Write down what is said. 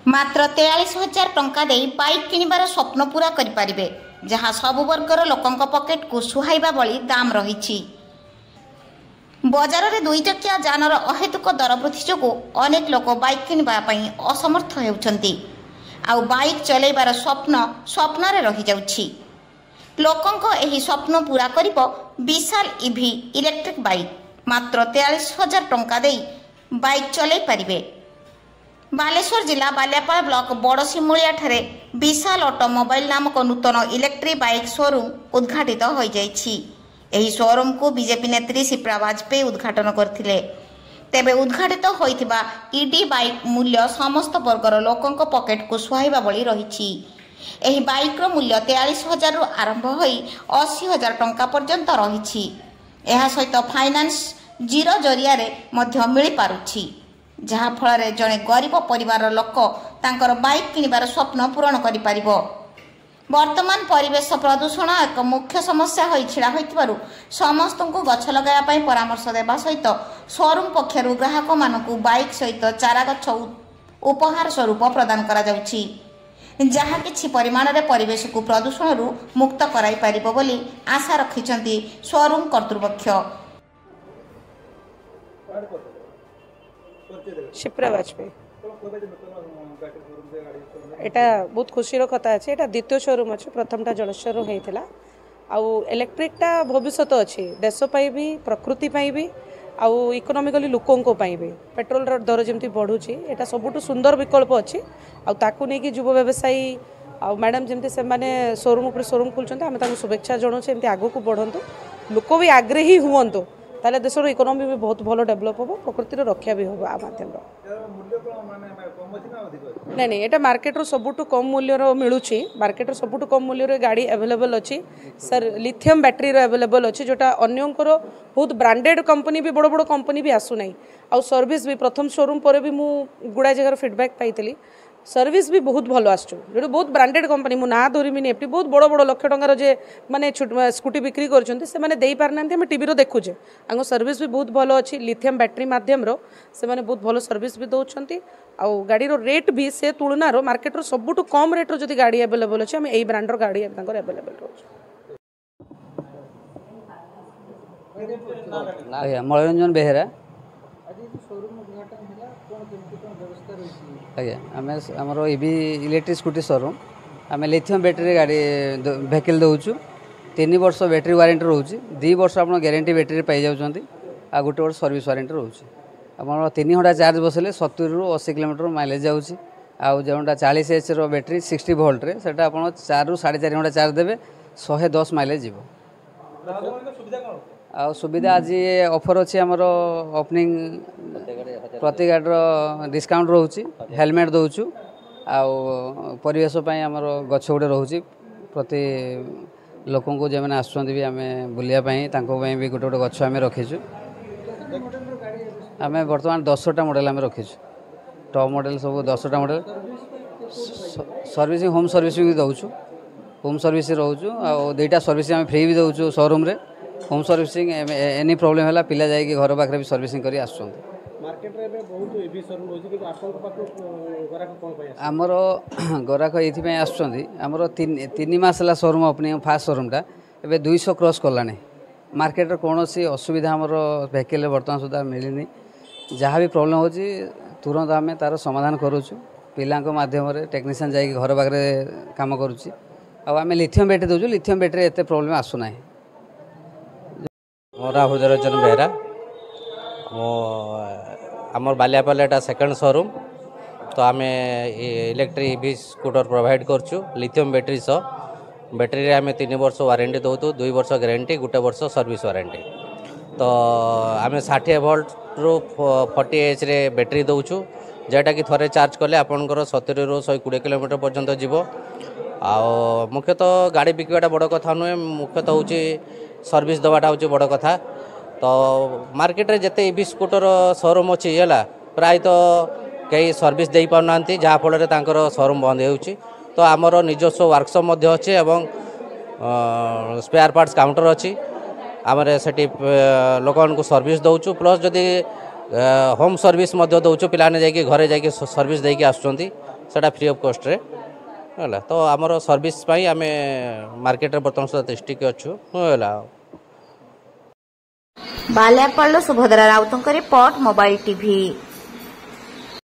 मात्र 43,000 टंका दे बाइक किनिबार स्वप्न पूरा करिपारिबे, जहाँ सबु वर्गर लोकंक पॉकेट को सुहाइबा बळी दाम रहिछि। बजार में 2 चकिया जानर अहेतुक दर वृद्धि जोगु अनेक लोक बाइक किनिबा पई असमर्थ हेउछन्ति। आउ बाइक चलैबार स्वप्न रे रहि जाउछि। लोकंक एही स्वप्न पूरा करिबो विशाल ईवी इलेक्ट्रिक बाइक। मात्र 43,000 टंका दे बाइक चलै पारिबे। बालेश्वर जिला बालियापाल ब्लॉक बड़सिमुलिया ठारे विशाल ऑटोमोबाइल नामक नूतन इलेक्ट्रिक बाइक शोरूम उद्घाटित हो जाइछि। एही शोरूम को बीजेपी नेत्री शिप्रा वाजपेयी उद्घाटन करथिले। तेबे उद्घाटित होइथिबा ईडी बाइक मूल्य समस्त वर्गर लोकंक पॉकेट को सुहाइबा बळी रहिछि। एही बाइक रो मूल्य 43,000 रु आरंभ होई 80,000 टंका पर्यंत रहिछि। एहा सहित फाइनान्स जीरो जरिया रे मध्य मिली पारुछि, जहाँ फल जड़े गरीब परिवार लोक तांकर बाइक किनिबार स्वप्न पूरण करि पारिबो। वर्तमान परिवेश प्रदूषण एक मुख्य समस्या होई छिड़ा होइतिबारु समस्त को गछ लगाया पई परामर्श देबा सहित शोरूम पक्षरु ग्राहक मानकु बाइक सहित चारा गछ उपहार स्वरूप प्रदान करा जाउछि, जहाँ किछि परिमाण रे परिवेश को प्रदूषण रु मुक्त कराई पारिबो बोली आशा रखिछन्ति शोरूम कर्तृपक्ष। शिप्रा वाजपेयी एटा बहुत खुशी कथा अच्छे। एटा द्वितीय शोरूम अच्छे, प्रथमटा जलस्वर होता आउ इलेक्ट्रिकटा भविष्य अच्छी देश भी प्रकृति भी आउ इकोनॉमिकली लोकों भी। पेट्रोल दर जमी बढ़ुची एटा सबुठु सुंदर विकल्प अच्छी। आकु नहीं युव व्यवसायी आ मैडम जमी से शोरूम उपर शोरूम खोलते आम शुभेच्छा जनाऊँ एमती आगू को बढ़ंतु, लोक भी आग्रही हुंतु, ताले देशर इकोनॉमी भी बहुत भल डेभलप हो, प्रकृति रक्षा भी हम आ माध्यम। नहीं नहीं एटा मार्केट रो सबुठु कम मूल्य मिलूँ। मार्केट रो सबुठु कम मूल्य गाड़ी अवेलेबल अच्छी सर। लिथियम बैटरी रो अवेलेबल अच्छी, जोटा अन्यंकर बहुत ब्रांडेड कंपनी भी बड़ बड़ कंपनी भी आसु नहीं। आउ सर्विस भी प्रथम शोरूम पर भी मु गुड़ा जगह फीडबैक पाई, सर्विस भी बहुत भल आसु। जो बहुत ब्रांडेड कंपनी मु ना धरमी एफटी बहुत बड़ बड़ लक्ष टंकार जे माने स्कूटी बिक्री करछन्ते से माने देई पारनांते हम टीवी रो देखुचे। आंगो सर्विस भी बहुत भल अच्छी, लिथियम बैटरी माध्यम रो से माने बहुत भल सर्विस भी दउछन्ती। आउ गाड़ी रो रेट भी से तुलना रो मार्केट रो सबुठु कम रेट रो जदी गाड़ी अवेलेबल अछि हम एई ब्रांड रो गाड़ी तांकर अवेलेबल रोछ। मनोरंजन बेहेरा आज्ञा आम आमर ईवी इलेक्ट्रिक स्कूटी शोरूम आम लिथियम बैटेरी गाड़ी भेहिकल दौचु। 3 वर्ष बैटेरी वारंटी रोचे, 2 वर्ष आप ग्यारंटी बैटेरी पाई जाऊँच आ गोटे वर्ष सर्विस वारंटी रोचे। आप 3 घंटा चार्ज बसले 70 ରୁ 80 किलोमीटर माइलेज जाऊँगी। आउ जोटा 40 एच रो बैटेरी 60 वोल्ट रे सेटा आप 4 ରୁ 4.5 घंटा चार्ज देवे 110 माइलेज जीव। आ सुविधा आज ऑफर अच्छी आमर ओपनिंग प्रति गाड़ी डिस्काउंट रोचे, हेलमेट दौचु। आउ परिवेश आमर गछ गुड़े रोचे प्रति लोक को जो मैंने आसुँच भी आम बुलिया भी गोटे गोटे गछ आम रखीचु। आम बर्तमान 10टा मॉडल आम रखीचु, टॉप मॉडल सब 10टा मॉडल। सर्विसिंग होम सर्विसिंग भी दौचु, होम सर्विस रोचु। आ 2टा सर्विसिंग आम फ्री भी दौचु शोरूम रे। होम सर्विसिंग एनी प्रॉब्लम है पिला जाइए घर पाखे भी सर्विसिंग करी आसुँच। आमर गराक ये आमर 3 मास है शोरूम ओपनिंग फास्ट शोरूमटा ए 200 क्रॉस कला। मार्केट कौन असुविधा आमर भेहिकल बर्तमान सुधा मिलनी। जहाँ भी प्रॉब्लम हो तुरंत आम तार समाधान करुचु। पिला माध्यम टेक्नीशियन जाइए घर पाखे काम करुच्ची। आम लिथियम बैटेरी दौचु, लिथियम बैटेरी एत प्रॉब्लम आसुना। मोरा हृदयरंजन बेहरा आमर बालियापाल एटा सेकंड शोरूम। तो आम इलेक्ट्रिक ईवी स्कूटर प्रोवाइड करछु लिथियम बैटेरी सह। बैटेरी रे आम 3 वर्ष वारंटी दौतु, 2 वर्ष ग्यारंटी, 1 वर्ष सर्विस वारंटी। तो आम 60 वोल्ट रु 40 एच रे बैटेरी दौचु, जेटा कि थरे चार्ज कले आपनकर 70 ରୁ 120 किलोमीटर पर्यंत जीव। आ मुख्यतः गाड़ी बिकवाटा बड़ कथा नुहे, मुख्यतः हूँ सर्विस दवाटा हूँ बड़ कथा। तो मार्केट रे जते ईवी स्कूटर शोरूम अच्छी है प्रायतः कई सर्विस दे पाना, जहाँफल शोरूम बंद हो। तो आमर निजस्व वर्कशॉप अच्छे एवं स्पेयर पार्ट्स काउंटर अच्छी। आम से लोक सर्विस दौचु, प्लस जदि होम सर्विस दौचु, पिलाने जाकि घरे जाकि सर्विस देकी आसुचंती। सेटा फ्री ऑफ कॉस्ट रे होला। तो आमर सर्विस पाई आमे मार्केट रे बर्तमान सुधा टिक अच्छु होला। बाल्यापल्लू सुभद्रा राउतଙ୍କ रिपोर्ट मोबाइल टीवी।